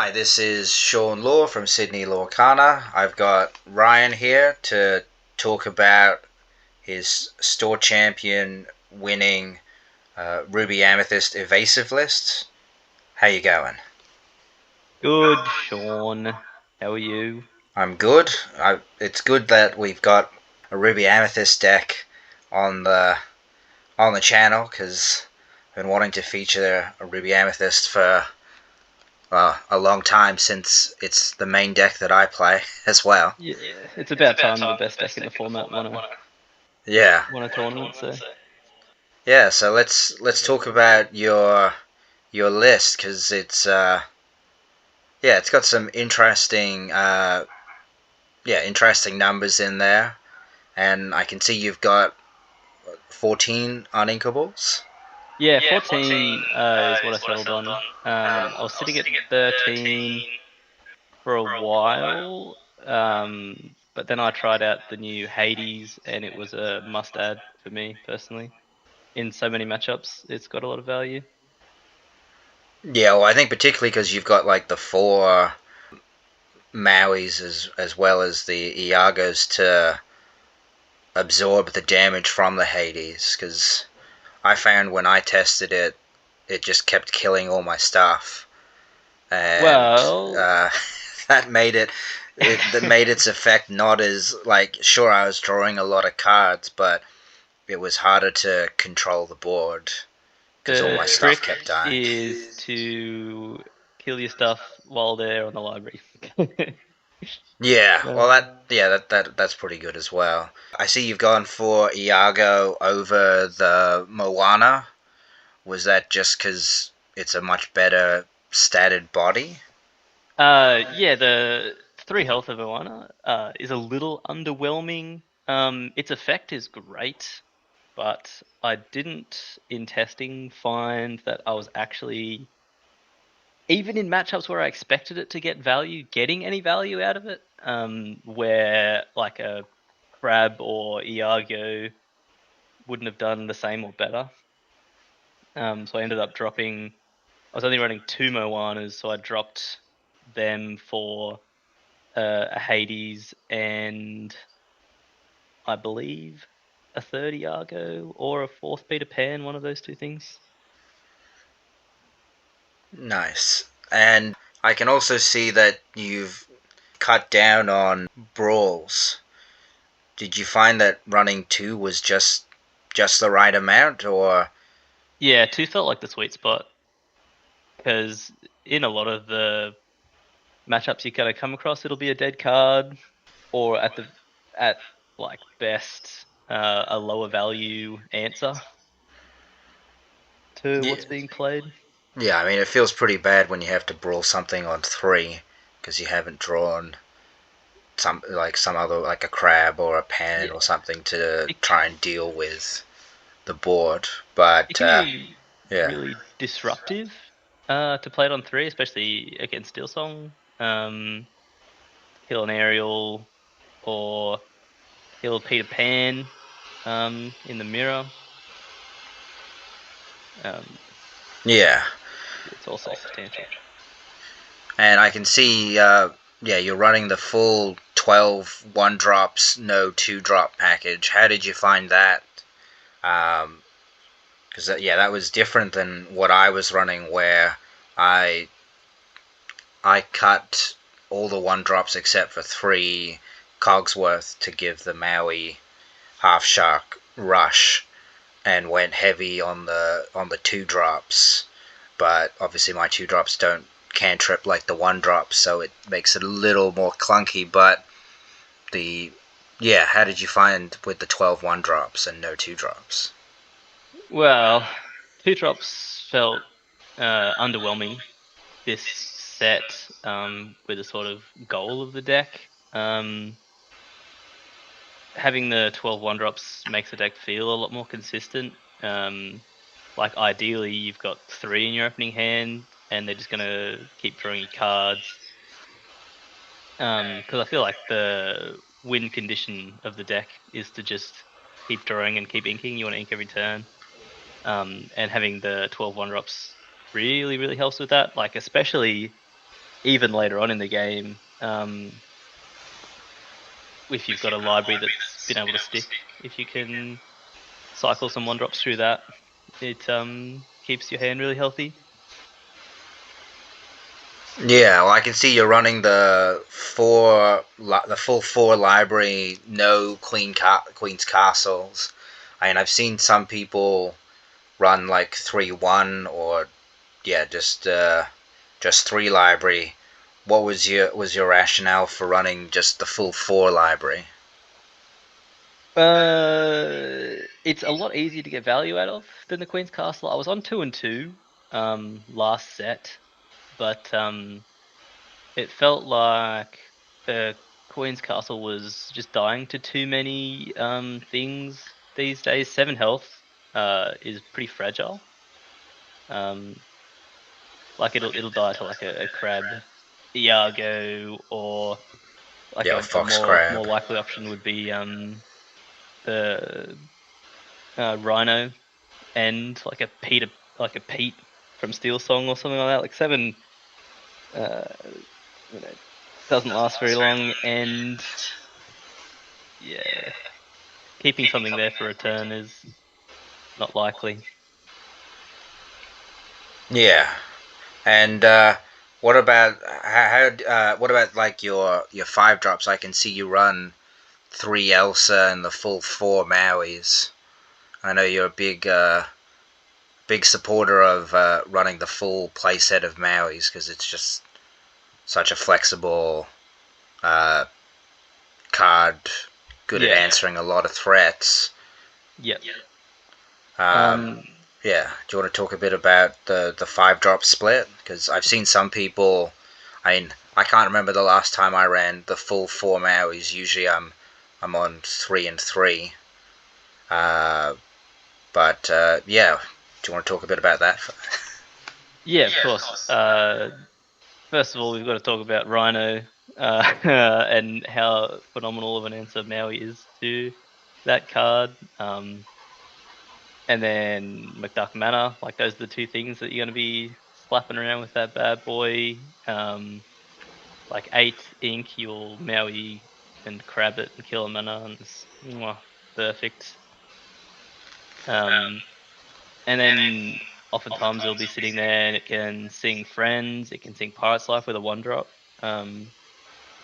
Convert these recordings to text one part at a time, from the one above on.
Hi, this is Sean Law from Sydney Lorcana. I've got Ryan here to talk about his store champion winning Ruby Amethyst evasive list. How you going? Good, Sean. How are you? I'm good. It's good that we've got a Ruby Amethyst deck on the channel because I've been wanting to feature a Ruby Amethyst for a long time since it's the main deck that I play as well. Yeah, it's about time the best deck in the format Yeah, won a tournament. So yeah. So let's talk about your list because it's got some interesting numbers in there, and I can see you've got 14 uninkables. yeah, 14 is what I settled on. I was sitting at 13 for a while, but then I tried out the new Hades, and it was a must-add for me personally. In so many matchups, it's got a lot of value. Yeah, well, I think particularly because you've got like the four Mauis as well as the Iagos to absorb the damage from the Hades. Because I found when I tested it, it just kept killing all my stuff, and Well, that made that made its effect not as like. Sure, I was drawing a lot of cards, but it was harder to control the board because all the my stuff trick kept dying. is to kill your stuff while they're on the library. Yeah, well Uh, that's pretty good as well. I see you've gone for Iago over the Moana. Was that just because it's a much better statted body? yeah, the 3 health of Moana is a little underwhelming. Its effect is great, but I didn't, in testing, find that I was actually, even in matchups where I expected it to get value, getting any value out of it. Where like a Crab or Iago wouldn't have done the same or better. So I ended up dropping. I was only running 2 Moanas, so I dropped them for a Hades and I believe a third Iago or a fourth Peter Pan, one of those two things. Nice. And I can also see that you've cut down on brawls. Did you find that running two was just the right amount, or Yeah, two felt like the sweet spot because in a lot of the matchups you're gonna come across, it'll be a dead card or at like best a lower value answer to yeah, what's being played. yeah? I mean, it feels pretty bad when you have to brawl something on three because you haven't drawn some other like a crab or a pan Yeah, or something to it, try and deal with the board. it But can be yeah, really disruptive to play it on three, especially against Steel Song. Kill an aerial or kill a Peter Pan in the mirror. Um, yeah, it's also substantial. and I can see, yeah, you're running the full 12 one drops, no two drop package. How did you find that? Because yeah, that was different than what I was running, where I I cut all the one drops except for three Cogsworth to give the Maui half shark rush, and went heavy on the two drops. But obviously my two drops don't cantrip like the one drops, so it makes it a little more clunky. But the yeah, how did you find with the 12 one drops and no two drops? Well, two drops felt underwhelming this set with the sort of goal of the deck. Having the 12 one drops makes the deck feel a lot more consistent. Like ideally, you've got three in your opening hand, and they're just gonna keep throwing you cards. Because I feel like the win condition of the deck is to just keep drawing and keep inking. You want to ink every turn. And having the 12 one drops really, really helps with that. Like especially even later on in the game, if you've got a library that's been able to stick, if you can cycle some 1-drops through that, it keeps your hand really healthy. Yeah, well, I can see you're running the full four library, no queen's castles. I mean, I've seen some people run like 3-1 or yeah, just three library. What was your rationale for running just the full four library? It's a lot easier to get value out of than the Queen's Castle. I was on 2-2 last set, but it felt like the Queen's Castle was just dying to too many things these days. 7 health is pretty fragile. Um, like it'll die to like a crab, Iago, or like Yeah, a fox more crab. likely option would be the Rhino and like a Pete from Steel Song or something like that. Like 7, uh, you know, doesn't last very long, and yeah, keeping something there for a turn is not likely. Yeah, and what about what about like your 5-drops? I can see you run 3 Elsa and the full 4 Mauis. I know you're a big supporter of running the full playset of Mauis because it's just such a flexible uh, card, good at Yeah, answering a lot of threats. yeah. Um, Um, yeah, do you want to talk a bit about the 5-drop split? Because I've seen some people. I mean, I can't remember the last time I ran the full 4 Mauis. Usually, I'm on 3 and 3. Uh, but yeah, do you want to talk a bit about that? yeah, of course. First of all, we've got to talk about Rhino and how phenomenal of an answer Maui is to that card. And then McDuck Manor, like those are the two things that you're going to be slapping around with that bad boy. Like 8 ink, you'll Maui and crab it and kill a mana, and it's perfect. Um, and then oftentimes it'll be sitting there and it can sing Friends, it can sing Pirate's Life with a 1-drop.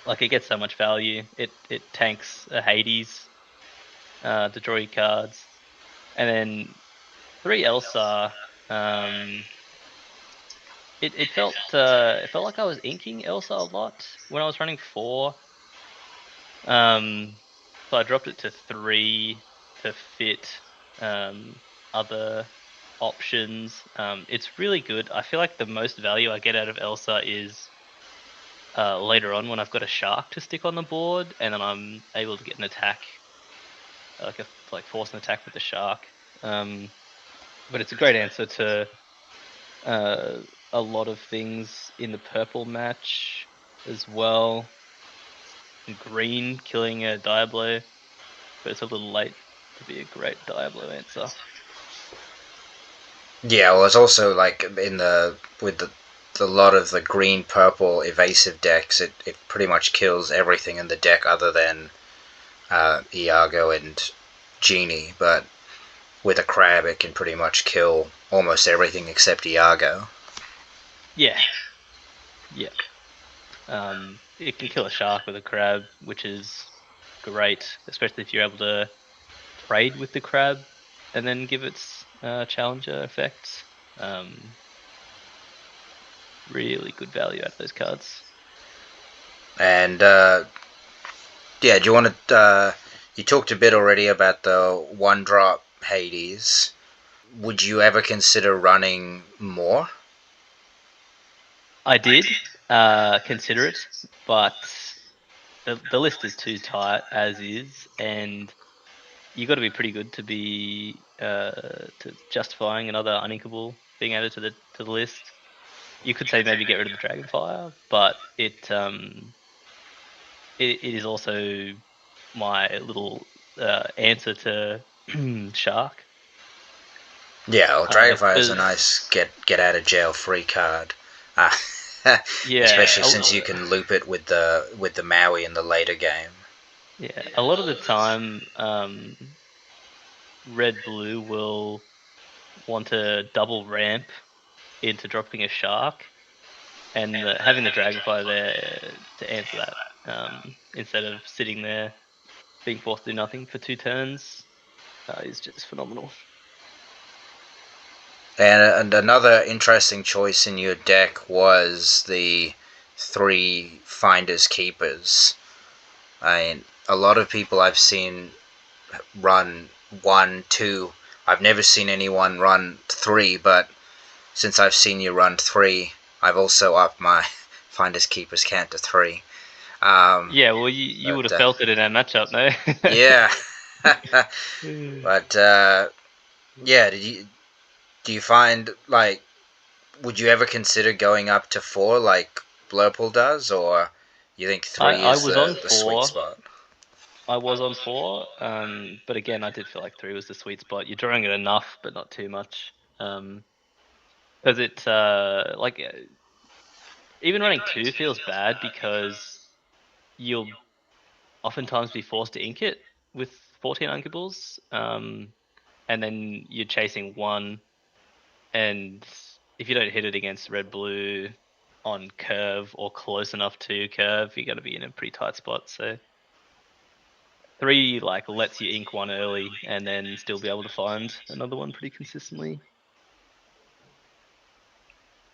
Like it gets so much value. It tanks a Hades to draw your cards, and then 3 Elsa. Um, it felt like I was inking Elsa a lot when I was running 4. Um, so I dropped it to 3 to fit other options. It's really good. I feel like the most value I get out of Elsa is later on when I've got a shark to stick on the board, and then I'm able to get an attack, like force an attack with the shark. But it's a great answer to uh, a lot of things in the purple match as well. Green killing a Diablo, but it's a little late to be a great Diablo answer. Yeah, well, it's also like in the with the lot of the green purple evasive decks, it pretty much kills everything in the deck other than Iago and Genie. But with a crab, it can pretty much kill almost everything except Iago. Yeah, yeah. It can kill a shark with a crab, which is great, especially if you're able to trade with the crab and then give its challenger effects. Really good value out of those cards. And yeah, do you want to? You talked a bit already about the 1-drop Hades. Would you ever consider running more? I did consider it, but the list is too tight as is, and you got to be pretty good to be to justifying another uninkable being added to the list. You could say maybe get rid of the Dragonfire, but it is also my little answer to Shark. Yeah, well, Dragonfire is a Because nice get out of jail free card. Ah, Yeah, especially since you can loop it with the Maui in the later game. yeah. A lot of the time, red blue will want to double ramp into dropping a shark, and having the dragonfly there to answer that, instead of sitting there being forced to do nothing for 2 turns, is just phenomenal. And another interesting choice in your deck was the three Finders Keepers. I mean, a lot of people I've seen run one, two. I've never seen anyone run three, but since I've seen you run three, I've also upped my Finders Keepers count to three. Um, Yeah, well, you would but have felt it in that matchup, no? yeah, but yeah, do you find like would you ever consider going up to four like Blurple does, or you think three I is was on the sweet four. spot? I was on four, but again, I did feel like three was the sweet spot. You're drawing it enough, but not too much. Because it like even running two feels bad because you'll oftentimes be forced to ink it with 14 unkables, and then you're chasing one, and if you don't hit it against red blue on curve or close enough to curve, you're going to be in a pretty tight spot. So three like lets you ink one early and then still be able to find another one pretty consistently.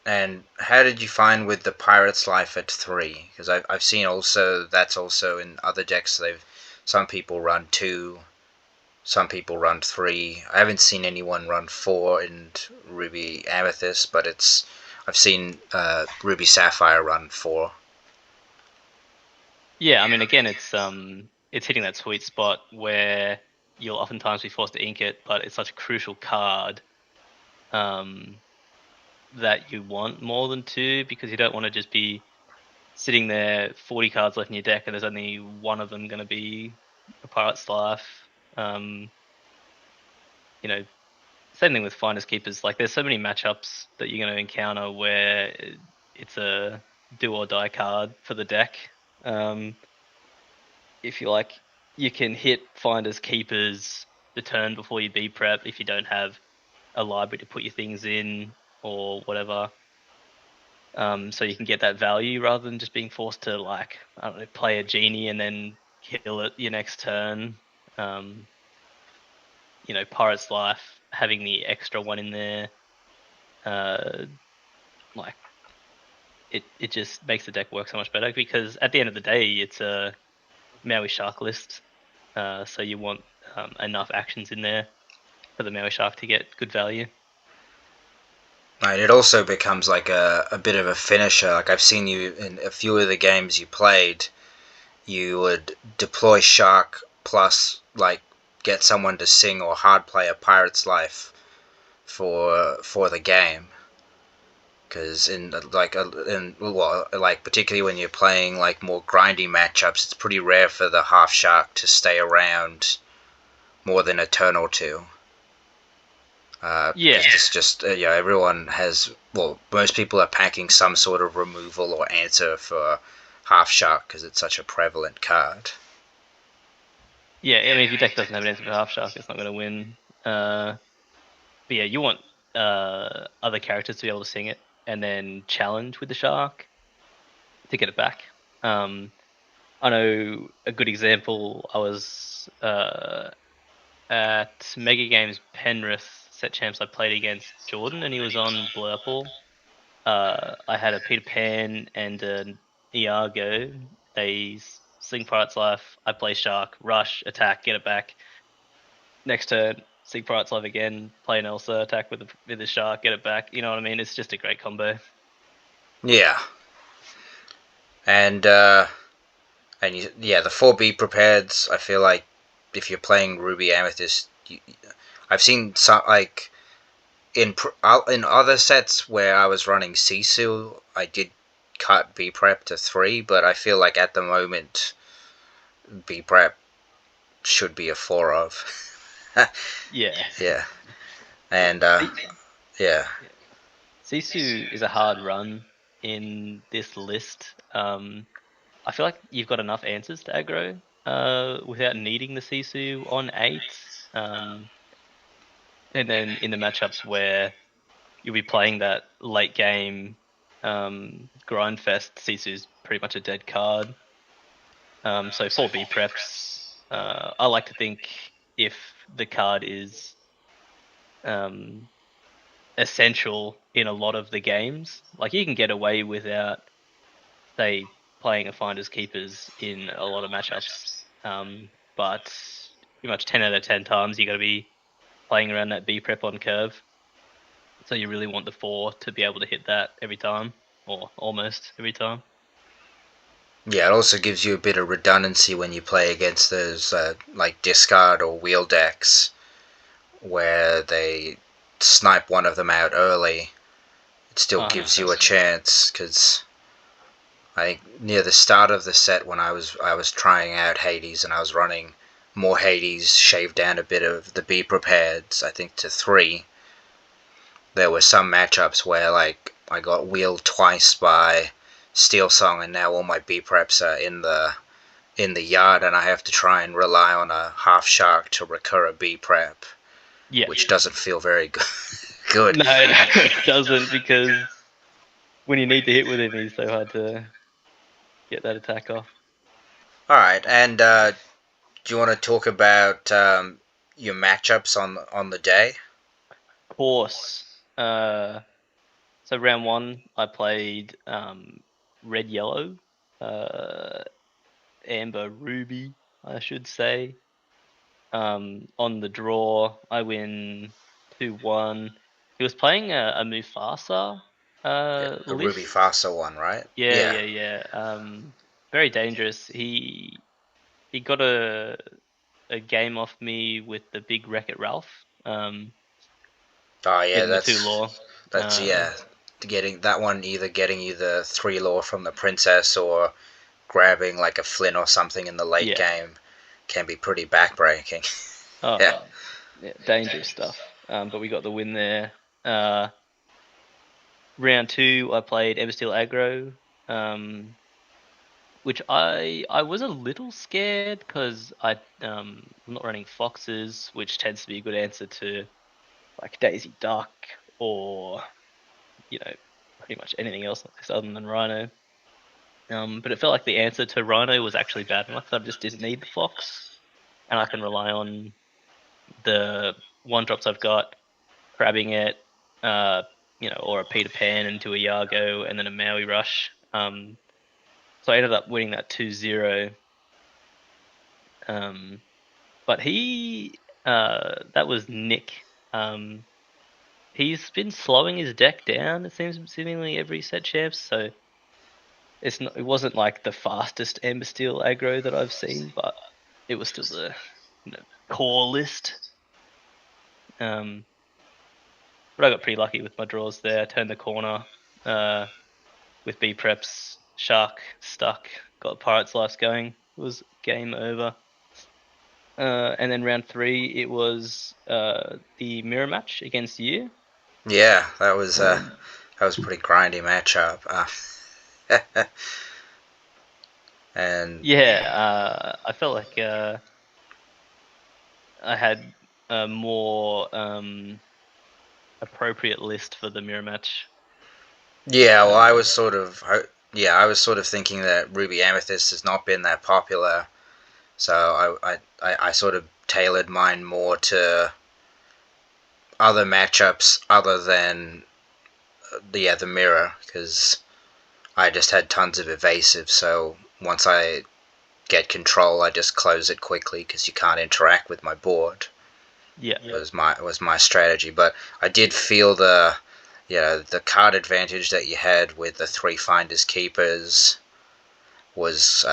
And how did you find with the Pirate's Life at three? Because I've seen also that's also in other decks. Some people run two, some people run three. I haven't seen anyone run four in Ruby Amethyst, but I've seen Ruby Sapphire run four. Yeah, I mean, again, it's hitting that sweet spot where you'll oftentimes be forced to ink it, but it's such a crucial card, um, that you want more than two because you don't want to just be sitting there 40 cards left in your deck and there's only one of them going to be a Pirate's Life. Um, you know, same thing with Finders Keepers. Like, there's so many matchups that you're going to encounter where it's a do or die card for the deck. Um, if you like, you can hit Finders Keepers the turn before you B prep if you don't have a library to put your things in or whatever. So you can get that value rather than just being forced to, like, I don't know, play a genie and then kill it your next turn. Um, Pirate's Life having the extra one in there, uh, like it just makes the deck work so much better because at the end of the day, it's a Maui Shark list, so you want enough actions in there for the Maui Shark to get good value. Right, it also becomes like a bit of a finisher. Like I've seen you in a few of the games you played, you would deploy Shark plus like get someone to sing or hard play a Pirate's Life for the game. Because in well, like particularly when you're playing like more grindy matchups, it's pretty rare for the half shark to stay around more than a turn or two. Because Yeah, it's just everyone has, well, most people are packing some sort of removal or answer for half shark because it's such a prevalent card. yeah. I mean, if your deck doesn't have an answer for Half Shark, it's not going to win. But yeah, you want other characters to be able to sing it and then challenge with the shark to get it back. Um, I know a good example. I was at Mega Games Penrith set champs. I played against Jordan, and he was on Blurple. I had a Peter Pan and an Iago. They sing Pirate's Life. I play Shark, rush, attack, get it back. Next turn, sing Pirate's Life again, play an Elsa, attack with the Shark, get it back. You know what I mean? It's just a great combo. Yeah, and yeah, the 4B prepareds. I feel like if you're playing Ruby Amethyst, I've seen some like in other sets where I was running Sisu, I did cut B prep to three, but I feel like at the moment B prep should be a four of. Yeah. Yeah, and See, yeah, Sisu is a hard run. in this list. I feel like you've got enough answers to aggro without needing the Sisu on 8. And then in the matchups where you'll be playing that late game grind fest, Sisu's pretty much a dead card. So 4B preps, I like to think if the card is um, essential in a lot of the games, like you can get away without, say, playing a Finders Keepers in a lot of matchups. But pretty much 10 out of 10 times you got to be playing around that B prep on curve. So you really want the 4 to be able to hit that every time, or almost every time. Yeah, it also gives you a bit of redundancy when you play against those like discard or wheel decks where they snipe one of them out early. It still gives you a 100%. chance because I think near the start of the set when I was trying out Hades and I was running more Hades, shaved down a bit of the Be Prepareds, I think to 3. There were some matchups where like I got wheeled twice by Steel Song and now all my B preps are in the yard and I have to try and rely on a half shark to recur a B prep, Yeah. which doesn't feel very good. No, it doesn't, because when you need to hit with him, he's so hard to get that attack off. All right, and do you want to talk about your matchups on the day? Course. So round 1, I played red yellow, uh, amber ruby, I should say. On the draw, I win 2-1. He was playing a Mufasa Yeah, the Ruby list. Fasa one, right? Yeah, Yeah. yeah, yeah. Very dangerous. He got a game off me with the big Wreck-It Ralph. Oh yeah, Getting the 2 that's lore. that's yeah. Getting that one, either getting you the 3 lore from the princess or grabbing like a Flynn or something in the late Yeah. game can be pretty backbreaking. Oh, Yeah. yeah, dangerous stuff. But we got the win there. Uh, round 2, I played Eversteel Aggro, which I was a little scared because I'm not running Foxes, which tends to be a good answer to like Daisy Duck or pretty much anything else like this other than Rhino. But it felt like the answer to Rhino was actually bad enough that I just didn't need the Fox, and I can rely on the 1-drops I've got, crabbing it, or a Peter Pan into a Yargo and then a Maui Rush. So I ended up winning that 2-0. But that was Nick. He's been slowing his deck down, it seems, seemingly every set champs. So it wasn't like the fastest Amber Steel aggro that I've seen, but it was still the core list. But I got pretty lucky with my draws there. I turned the corner with B preps, Shark stuck, got Pirate's Life going. It was game over. And then round 3, it was the mirror match against you. Yeah, that was a pretty grindy matchup. And Yeah, I felt like I had a more appropriate list for the mirror match. yeah, well, I Uh, was sort of yeah, I was sort of thinking that Ruby Amethyst has not been that popular, so I sort of tailored mine more to other matchups other than the mirror because I just had tons of evasive. So once I get control, I just close it quickly because you can't interact with my board. yeah, Was my strategy, but I did feel the card advantage that you had with the 3 Finders Keepers was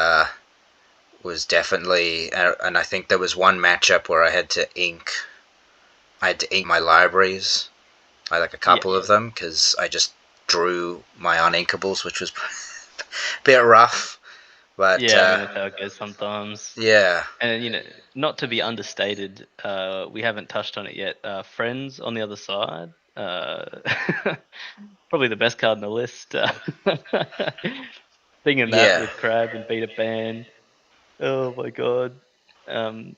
was definitely, and I think there was one matchup where I had to ink my libraries. I like a yeah, couple of them because I just drew my uninkables, which was a bit rough. But yeah. I mean, that's how it goes sometimes. yeah, And not to be understated, we haven't touched on it yet. Friends on the other side, Uh, probably the best card in the list. Thinking that Yeah, with Crab and Beat Up Ban. Oh my god.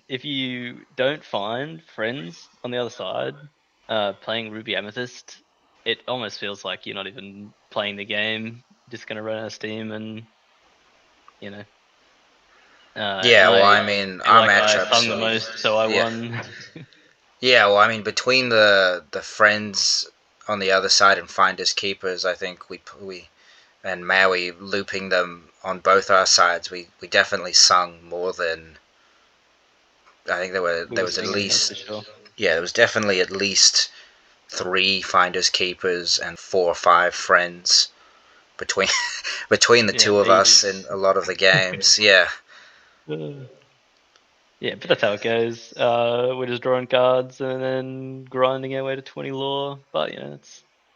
If you don't find friends on the other side, playing Ruby Amethyst, it almost feels like you're not even playing the game. Just gonna run out of steam and you know. yeah. And Well, I I mean, feel our like I matchups sung the are most, so I yeah, won. yeah. Well, I mean, between the friends on the other side and finders keepers, I think we and Maui looping them on both our sides, we definitely sung more than I think We there were was at singing, that's for least sure. yeah, there was definitely at least three finders keepers and four or five friends between between the Yeah, two of us in heaps. a lot of the games. Yeah, Yeah, but that's how it goes. We're just drawing cards and then grinding our way to 20 lore. But you know,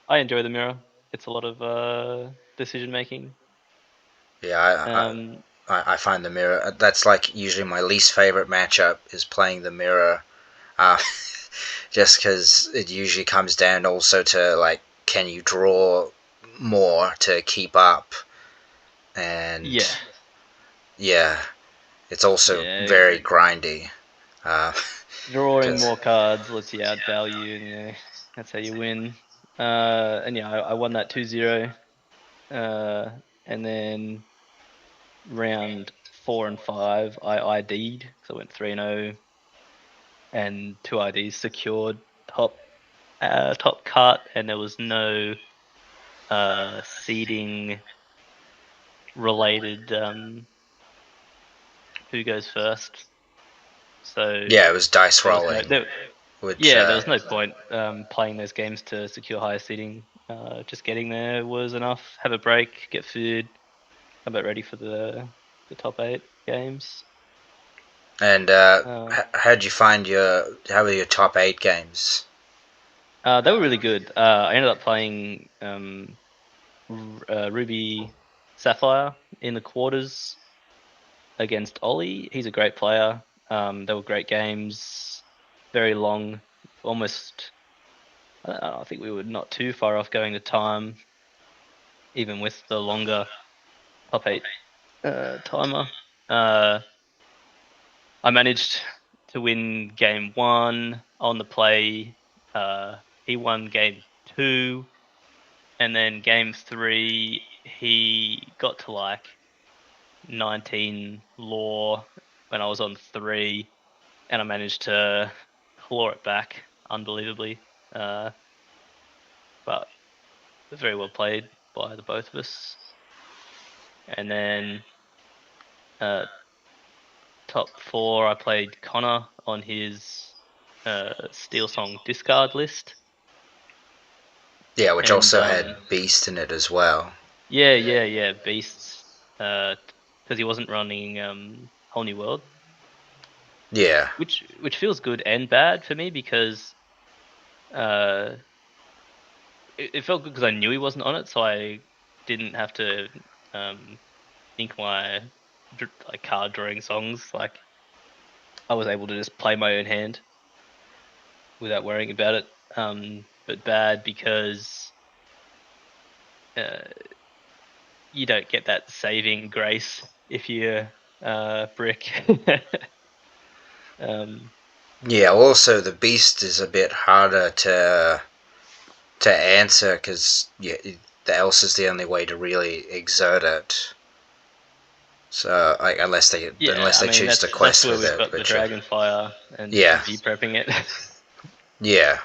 I enjoy the mirror. It's a lot of decision making. yeah. Um, I find the mirror. That's like usually my least favorite matchup is playing the mirror. Uh, just because it usually comes down also to like, can you draw more to keep up? And yeah, yeah, it's also yeah. very grindy. Drawing Because more cards lets you outvalue, and that's how you win. And yeah, I won that 2-0. And then round 4 and 5, I ID'd, so I went 3-0, and two IDs secured top top cut, and there was no seeding related who goes first. So yeah, it was dice there was no rolling, which yeah, there was no point playing those games to secure higher seeding. Just getting there was enough. Have a break, get food. I'm about ready for the top 8 games. and Uh, how'd you find how were your top 8 games? they were really good. I ended up playing Ruby Sapphire in the quarters against Ollie. He's a great player. They were great games, very long, almost. I think we were not too far off going to time, even with the longer top 8 timer. Uh, I managed to win game 1 on the play. He won game 2, and then game 3 he got to like 19 lore when I was on 3, and I managed to claw it back unbelievably. Uh, but very well played by the both of us. And then uh, top 4, I played Connor on his Steel Song discard list, Yeah, which and also had Beast in it as well. yeah, Beasts, because he wasn't running Whole New World, Yeah, which feels good and bad for me because uh, it felt good because I knew he wasn't on it, so I didn't have to um, think my like card drawing songs. Like I was able to just play my own hand without worrying about it. But bad because uh, you don't get that saving grace if you brick. um, yeah. Also, the Beast is a bit harder to answer because yeah, the else is the only way to really exert it. So like yeah, unless I they mean choose to that's quest where with we've it, got the which Dragonfire and yeah, GG prepping it. yeah,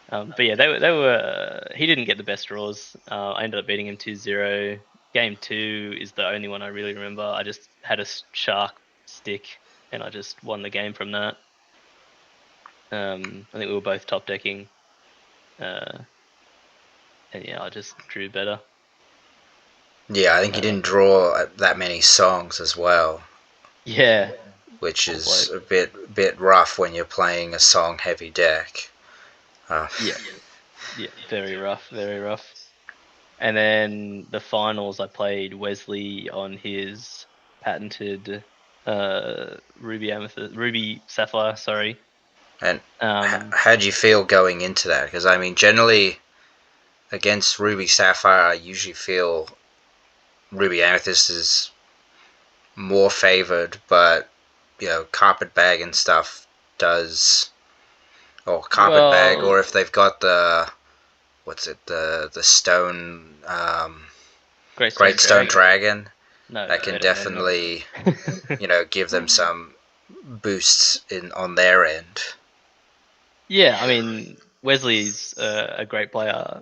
But yeah, they were. He didn't get the best draws. I ended up beating him 2-0. Game 2 is the only one I really remember. I just had a shark stick and I just won the game from that. I think we were both top decking, uh, and yeah, I just drew better. yeah. I think you Uh, didn't draw that many songs as well, yeah, which poor is bloke. a bit rough when you're playing a song heavy deck. Uh, Yeah, yeah, very rough, very rough. And then the finals, I played Wesley on his patented Ruby Sapphire, sorry. And Um, how do you feel going into that? Because I mean, generally against Ruby Sapphire, I usually feel Ruby Amethyst is more favored, but Carpetbag and stuff does, or Carpetbag, well, or if they've got the what's it, the stone Greystone Great Stone Dragon. Dragon, No, that can no. definitely give them some boosts in on their end. Yeah, I mean Wesley's a great player.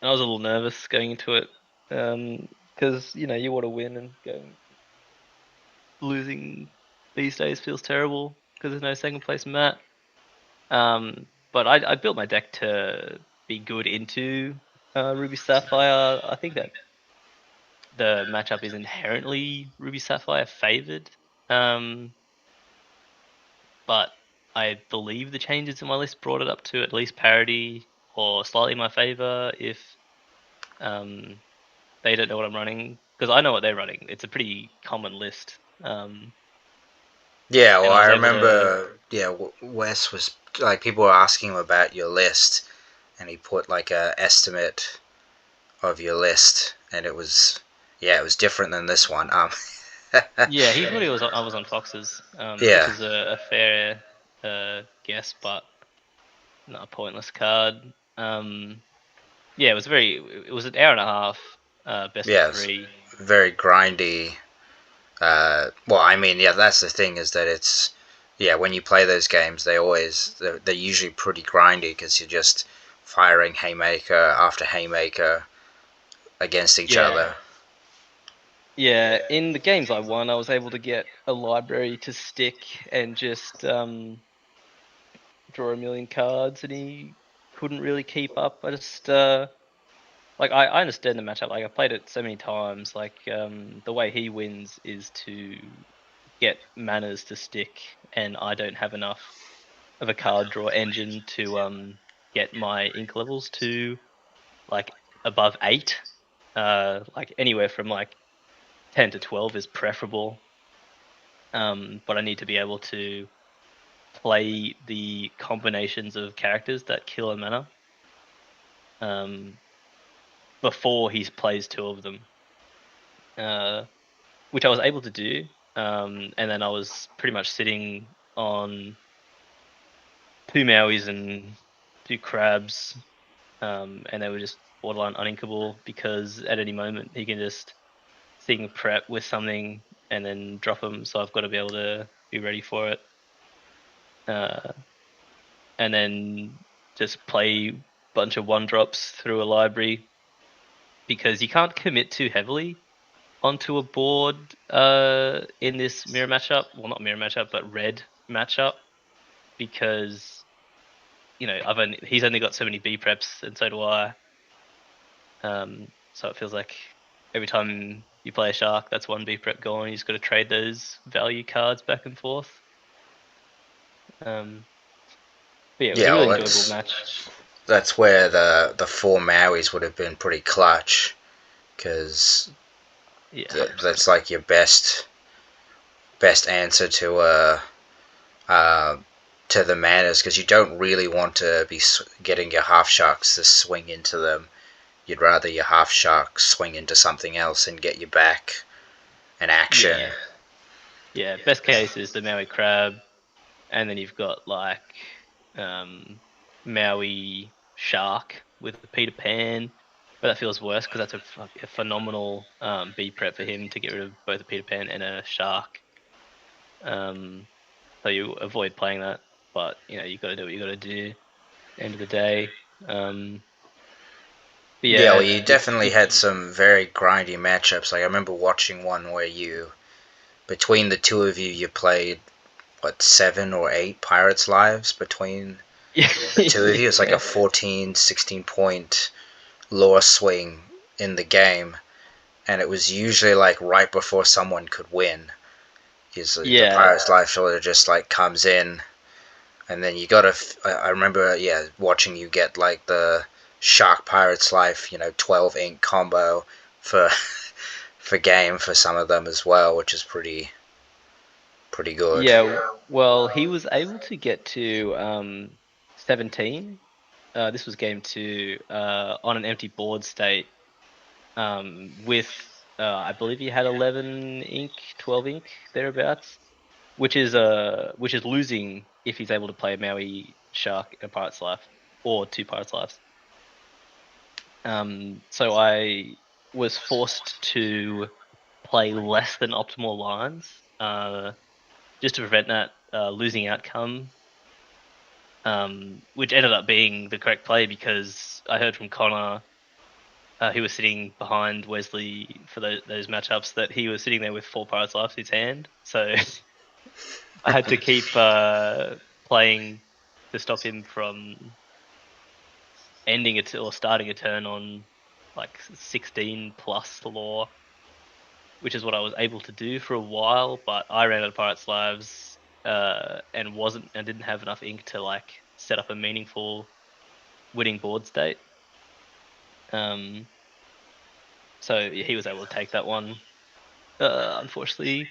I was a little nervous going into it because you want to win and going losing these days feels terrible because there's no second place Matt. But I built my deck to be good into Ruby Sapphire. I think that the matchup is inherently Ruby Sapphire favored. Um, but I believe the changes in my list brought it up to at least parity or slightly in my favor if um, they don't know what I'm running because I know what they're running. It's a pretty common list, Yeah, well, and I I was able to. remember. Yeah, Wes was like people were asking him about your list, and he put like a estimate of your list, and it was different than this one. Yeah, he thought I was on Foxes, which Yeah, is a fair guess, but not a pointless card. Yeah, it was an hour and a half, best of yeah, it's three. very grindy. Well, I mean, yeah, that's the thing is that it's yeah when you play those games, they're usually pretty grindy because you're just firing haymaker after haymaker against each Yeah, other. yeah. In the games I won, I was able to get a library to stick and just draw a million cards, and he couldn't really keep up. I just like I understand the matchup. Like I played it so many times. Like the way he wins is to get manners to stick, and I don't have enough of a card draw engine to get my ink levels to like above 8. Like anywhere from like 10 to 12 is preferable. But I need to be able to play the combinations of characters that kill a mana um, before he plays two of them, uh, which I was able to do. And then I was pretty much sitting on two Mauis and two crabs, and they were just borderline uninkable because at any moment he can just sing prep with something and then drop them. So I've got to be able to be ready for it, uh, and then just play a bunch of one drops through a library because you can't commit too heavily onto a board in this mirror matchup. Well, not mirror matchup, but red matchup because he's only got so many B preps and so do I. So it feels like every time you play a shark, that's one B prep gone. You just got to trade those value cards back and forth. Um, but yeah, it was a Yeah, really well, enjoyable match. that's where the four Mauis would have been pretty clutch because Yeah, 100%. that's like your best answer uh, to the manas because you don't really want to be getting your half sharks to swing into them. You'd rather your half sharks swing into something else and get you back an action. Yeah, yeah. Best case is the Maui crab, and then you've got like um, Maui shark with the Peter Pan. But that feels worse because that's a phenomenal B prep for him to get rid of both a Peter Pan and a shark. Um, so you avoid playing that, but you got to do what you got to do. End of the day. But Yeah, well, yeah, you definitely the had some very grindy matchups. Like I remember watching one where between the two of you, you played what 7 or 8 Pirates lives between the two of you. It's like a yeah, 14, 16 point lore swing in the game, and it was usually like right before someone could win. Usually the yeah, Pirates life shoulder just like comes in, and then you gotta. I remember, yeah, watching you get like the Shark Pirates life, 12 ink combo for for game for some of them as well, which is pretty good. Yeah, well, he was able to get to 17. This was game two on an empty board state with I believe he had 11 ink, 12 ink thereabouts, which is losing if he's able to play a Maui Shark and a Pirate's Life or two Pirate's Lives. So I was forced to play less than optimal lines, just to prevent that losing outcome, which ended up being the correct play because I heard from Connor, who was sitting behind Wesley for those matchups, that he was sitting there with four Pirates Lives in his hand. So I had to keep playing to stop him from ending it or starting a turn on like 16 plus the law, which is what I was able to do for a while. But I ran out of Pirates Lives and didn't have enough ink to like set up a meaningful winning board state. So he was able to take that one, unfortunately,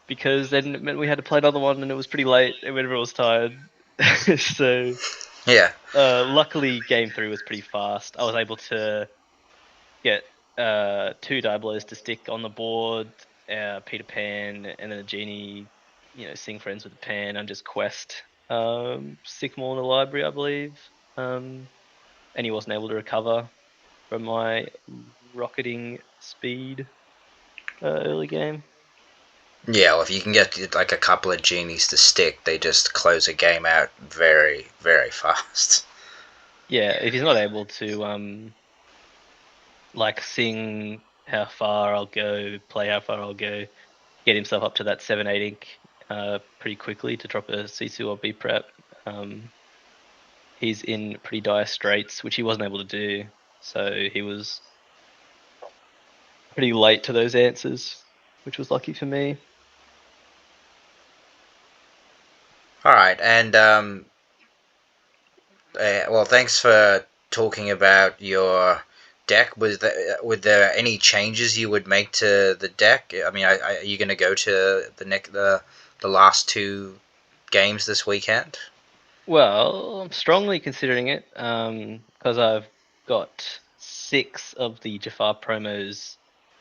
because then it meant we had to play another one, and it was pretty late, and everyone was tired. So Yeah. luckily, game three was pretty fast. I was able to get two Diablos to stick on the board, Peter Pan, and then a genie. Sing friends with the pan and just quest Sycamore in the library, I believe. And he wasn't able to recover from my rocketing speed early game. Yeah, well, if you can get like a couple of genies to stick, they just close a game out very, very fast. Yeah, if he's not able to like sing how far I'll go, play how far I'll go, get himself up to that 7-8 ink pretty quickly to drop a C2 or B prep. He's in pretty dire straits, which he wasn't able to do. So he was pretty late to those answers, which was lucky for me. All right, and well, thanks for talking about your deck. Were there any changes you would make to the deck? I mean, are you going to go to the last two games this weekend? Well, I'm strongly considering it because I've got 6 of the Jafar promos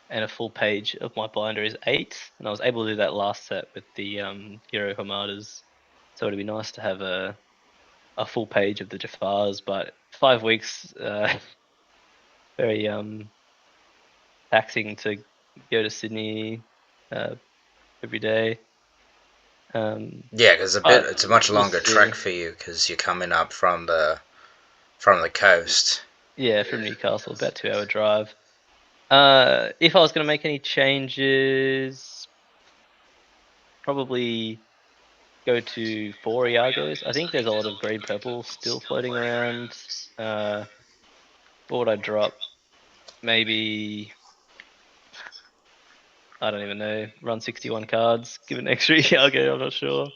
and a full page of my binder is 8, and I was able to do that last set with the Hero Hamadas. So it'd be nice to have a full page of the Jafars, but 5 weeks very taxing to go to Sydney uh, every day. Yeah, because But it's a much we'll longer trek see. for you because you're coming up from the coast. Yeah, from Newcastle, about 2 hour drive. If I was going to make any changes, probably go to 4 Iagos. I think there's a lot of green purple still floating around. Uh, what would I drop? Maybe, I don't even know, run 61 cards, give an extra Iago, I'm not sure.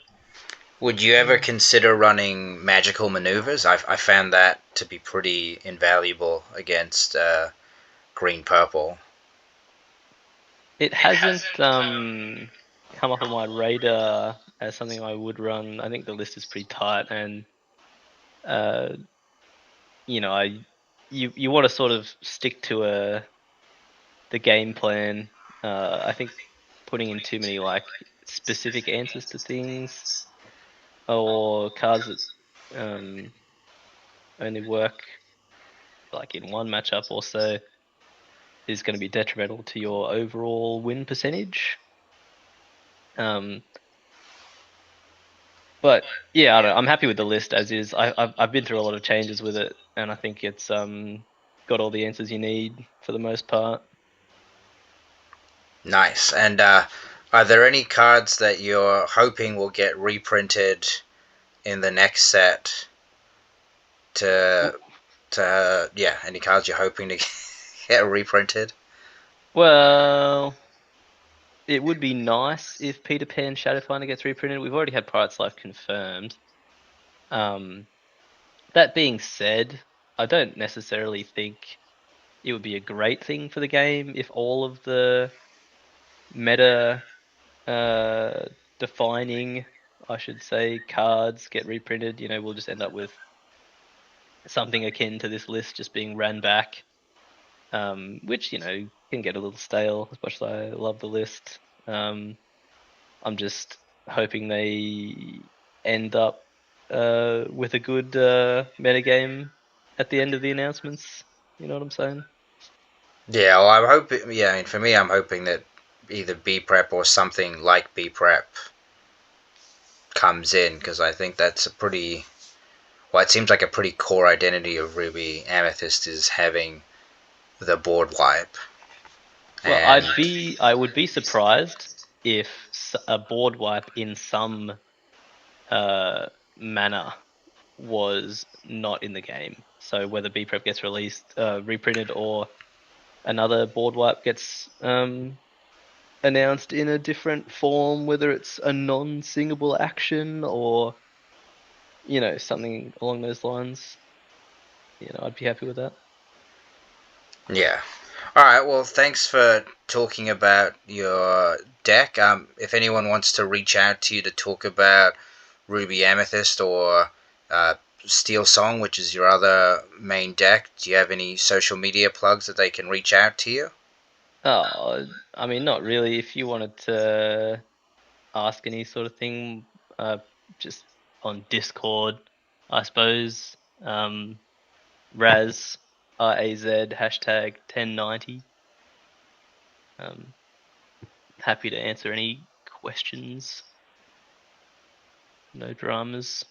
Would you ever consider running magical maneuvers? I found that to be pretty invaluable against green purple. It hasn't come up on my radar as something I would run. I think the list is pretty tight, and uh, I you want to sort of stick to the game plan. I think putting in too many like specific answers to things or cards that um, only work like in one matchup or so is going to be detrimental to your overall win percentage. Um, but yeah, I don't know. I'm happy with the list as is. I've been through a lot of changes with it, and I think it's got all the answers you need for the most part. Nice. And are there any cards that you're hoping will get reprinted in the next set? To yeah, any cards you're hoping to get reprinted? Well, it would be nice if Peter Pan Shadowfinder gets reprinted. We've already had Pirate's Life confirmed. Um, that being said, I don't necessarily think it would be a great thing for the game if all of the meta defining, I should say, cards get reprinted, we'll just end up with something akin to this list just being ran back, which can get a little stale. As much as I love the list, I'm just hoping they end up with a good metagame at the end of the announcements. You know what I'm saying? Yeah, well, I'm hoping. Yeah, I mean, for me, I'm hoping that either B prep or something like B prep comes in because I think that's a pretty. Well, it seems like a pretty core identity of Ruby Amethyst is having the board wipe, Well, and I would be surprised if a board wipe in some manner was not in the game. So whether B prep gets released, reprinted, or another board wipe gets announced in a different form, whether it's a non-singable action or something along those lines. I'd be happy with that. yeah. All right. Well, thanks for talking about your deck. If anyone wants to reach out to you to talk about Ruby Amethyst or Steel Song, which is your other main deck, do you have any social media plugs that they can reach out to you? Oh, I mean, not really. If you wanted to ask any sort of thing, just on Discord, I suppose. Raz, RAZ, hashtag 1090. Um, Happy to answer any questions. No dramas.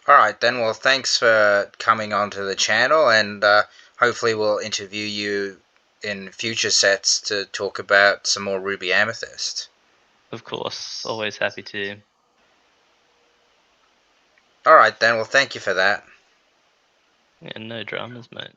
All right, then. Well, thanks for coming onto the channel, and hopefully, we'll interview you in future sets to talk about some more Ruby Amethyst. Of course, always happy to. All right, then. Well, thank you for that. Yeah, no dramas, mate.